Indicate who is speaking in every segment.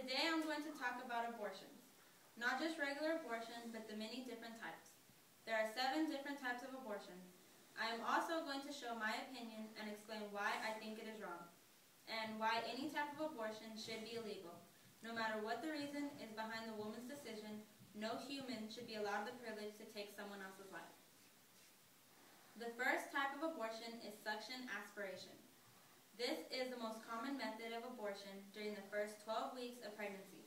Speaker 1: Today I'm going to talk about abortions. Not just regular abortion, but the many different types. There are 7 different types of abortion. I am also going to show my opinion and explain why I think it is wrong, and why any type of abortion should be illegal. No matter what the reason is behind the woman's decision, no human should be allowed the privilege to take someone else's life. The first type of abortion is suction aspiration. This is the most common method of abortion during the first 12 weeks of pregnancy.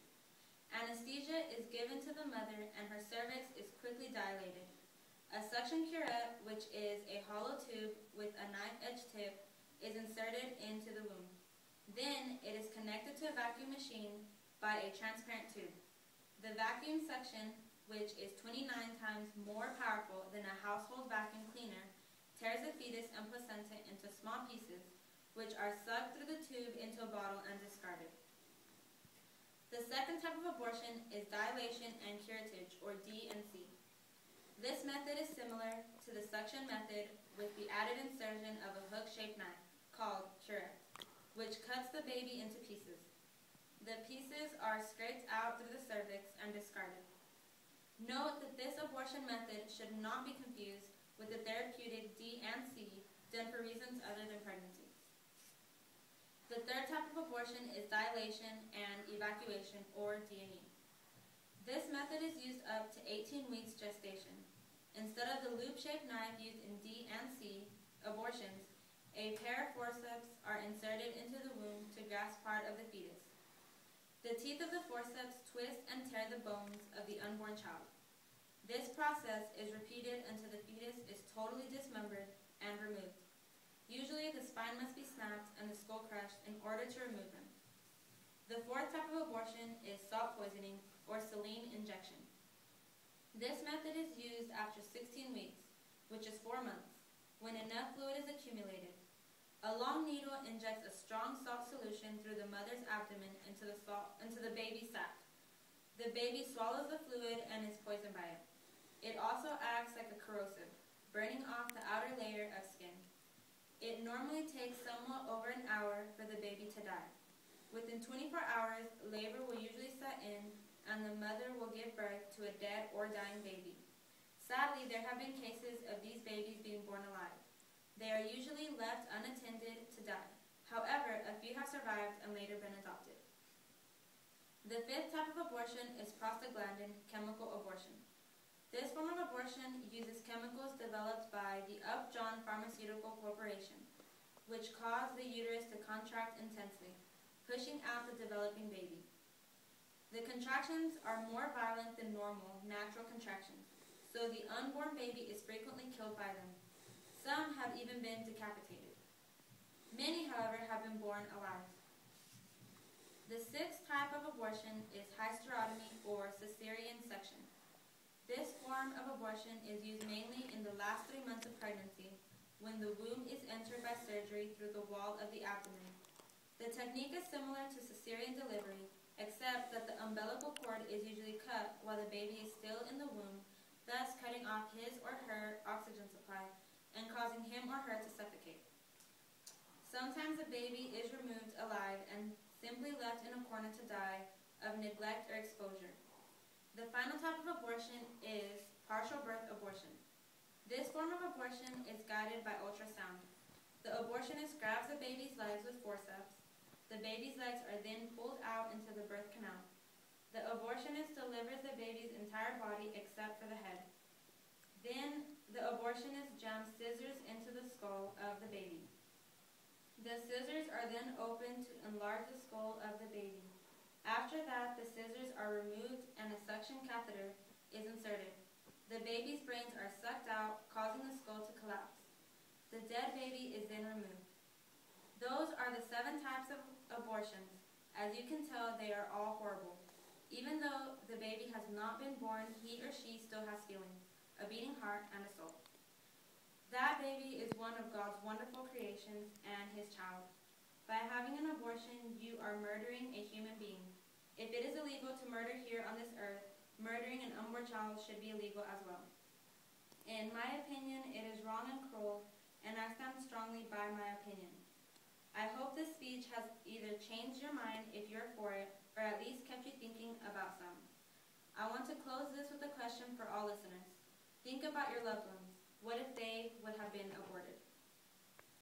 Speaker 1: Anesthesia is given to the mother and her cervix is quickly dilated. A suction curette, which is a hollow tube with a knife-edge tip, is inserted into the womb. Then it is connected to a vacuum machine by a transparent tube. The vacuum suction, which is 29 times more powerful than a household vacuum cleaner, tears the fetus and placenta into small pieces, which are sucked through the tube into a bottle and discarded. The second type of abortion is dilation and curettage, or D&C. This method is similar to the suction method with the added insertion of a hook-shaped knife, called curette, which cuts the baby into pieces. The pieces are scraped out through the cervix and discarded. Note that this abortion method should not be confused with the therapeutic D&C done for reasons other than pregnancy. The third type of abortion is dilation and evacuation, or D&E. This method is used up to 18 weeks gestation. Instead of the loop-shaped knife used in D&C abortions, a pair of forceps are inserted into the womb to grasp part of the fetus. The teeth of the forceps twist and tear the bones of the unborn child. This process is repeated until the fetus is totally dismembered and removed. Usually the spine must be snapped and the skull crushed in order to remove them. The fourth type of abortion is salt poisoning, or saline injection. This method is used after 16 weeks, which is 4 months, when enough fluid is accumulated. A long needle injects a strong salt solution through the mother's abdomen into the baby's sac. The baby swallows the fluid and is poisoned by it. It also acts like a corrosive, burning off the outer layer of skin. It normally takes somewhat over an hour for the baby to die. Within 24 hours, labor will usually set in and the mother will give birth to a dead or dying baby. Sadly, there have been cases of these babies being born alive. They are usually left unattended to die. However, a few have survived and later been adopted. The fifth type of abortion is prostaglandin chemical abortion. This form of abortion uses chemicals developed by the Upjohn Pharmaceutical Corporation, which cause the uterus to contract intensely, pushing out the developing baby. The contractions are more violent than normal, natural contractions, so the unborn baby is frequently killed by them. Some have even been decapitated. Many, however, have been born alive. The sixth type of abortion is hysterectomy, or cesarean section. This form of abortion is used mainly in the last 3 months of pregnancy, when the womb is entered by surgery through the wall of the abdomen. The technique is similar to cesarean delivery, except that the umbilical cord is usually cut while the baby is still in the womb, thus cutting off his or her oxygen supply and causing him or her to suffocate. Sometimes the baby is removed alive and simply left in a corner to die of neglect or exposure. The final type of abortion is partial birth abortion. This form of abortion is guided by ultrasound. The abortionist grabs the baby's legs with forceps. The baby's legs are then pulled out into the birth canal. The abortionist delivers the baby's entire body except for the head. Then the abortionist jams scissors into the skull of the baby. The scissors are then opened to enlarge the skull of the baby. After that, the scissors are removed and a suction catheter is inserted. The baby's brains are sucked out, causing the skull to collapse. The dead baby is then removed. Those are the 7 types of abortions. As you can tell, they are all horrible. Even though the baby has not been born, he or she still has feelings, a beating heart, and a soul. That baby is one of God's wonderful creations and his child. By having an abortion, you are murdering a human being. If it is illegal to murder here on this earth, murdering an unborn child should be illegal as well. In my opinion, it is wrong and cruel, and I stand strongly by my opinion. I hope this speech has either changed your mind if you're for it, or at least Think about your loved ones. What if they would have been aborted?